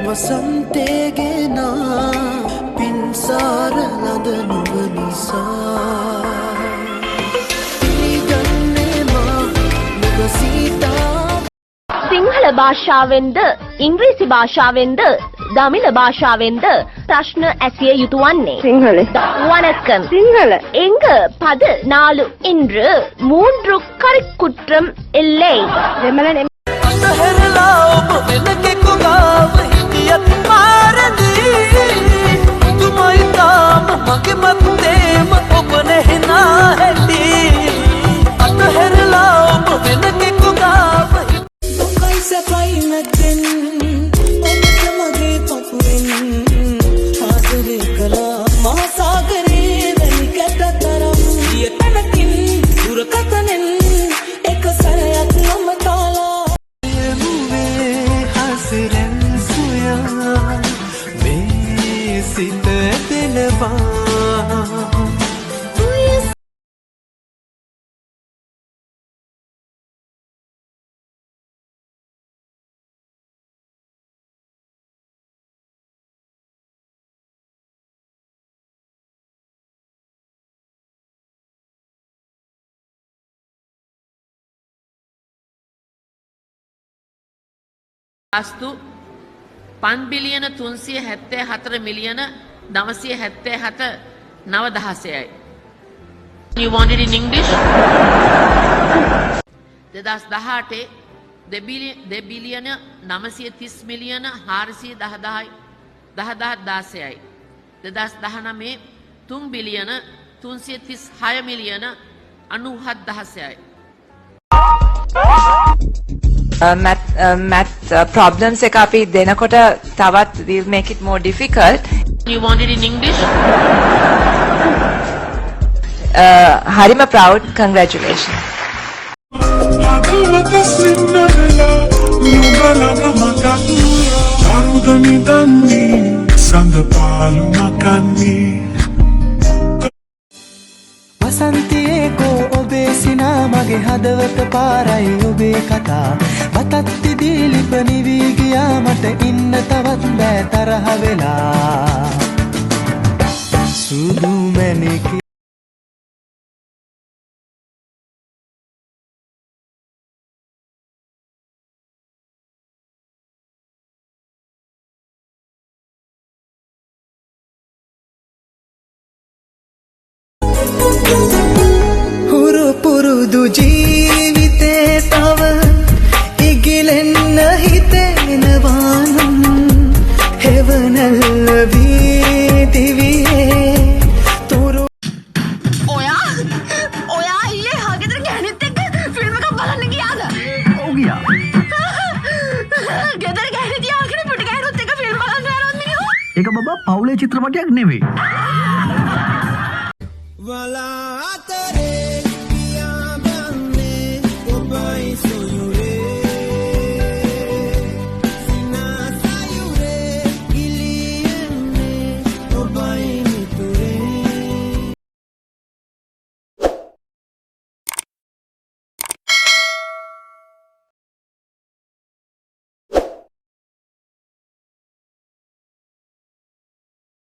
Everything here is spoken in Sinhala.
වසන්තේ ගෙනා පින්සාර ලද නුව නිසා පිළිගන්නේ මා නුව සීතා සිංහල භාෂාවෙන්ද ඉංග්‍රීසි භාෂාවෙන්ද දමිළ භාෂාවෙන්ද ප්‍රශ්න ඇසිය යුතු වන්නේ සිංහල வணக்கம் සිංහල எங்க 14 இன்று 3 கறிக்குற்றம் இல்லை දෙමළ අතහැරලා ඔබ වෙන කෙකුගාව හිටියත් මාරදී තුමයි තාම මගේ මත්තේම ඔබ නැහිනා හැටි අතහැරලා ඔබ වෙන කෙකුගාව දුකයි සැපයි නැතෙන් ඔබට මගේ පපුවෙන් ආදරේ කළා මහා සාගරේ වැලි කැටතරම් ඊතනකින් දුරකතනෙන් එක සැරයක් නොම තාලා සිත දෙනවා අස්තු 5 බිලියන 374 මිලියන 977 916යි. You want it in English? 2018 2 බිලියන 930 මිලියන 410 16යි. 2019 3 බිලියන 336 මිලියන 97000යි. math problems එක අපි දෙනකොට තවත් we'll make it more difficult. You want it in English? Harima proud, congratulations. වසන්තයේ කෝ ඔබේ සිනා මගේ හදවත පාරයි ඔබේ කතා මතත් තිදී ලිප නිවි ගියා මට ඉන්න තවත් බෑ තරහ වෙලා සුදු මැණිකේ හුරු පුරුදු ජීවිතේ තව ඉගිලෙන්න හිතෙනවා නම් හෙවනල්ල වීදිවියේ තුරු ඔයා ඊයේ හගෙදර ගෑනෙත් එක්ක ෆිල්ම් එකක් බලන්න ගියාද? ඔව් ගියා ගෙදර ගෑණි තියාගෙන පුටි ගෑනුත් එක්ක ෆිල්ම් බලන්න යනවත් මිනිහෝ. ඒක බබා පවුලේ චිත්‍රපටයක් නෙවෙයි වලා අතරේ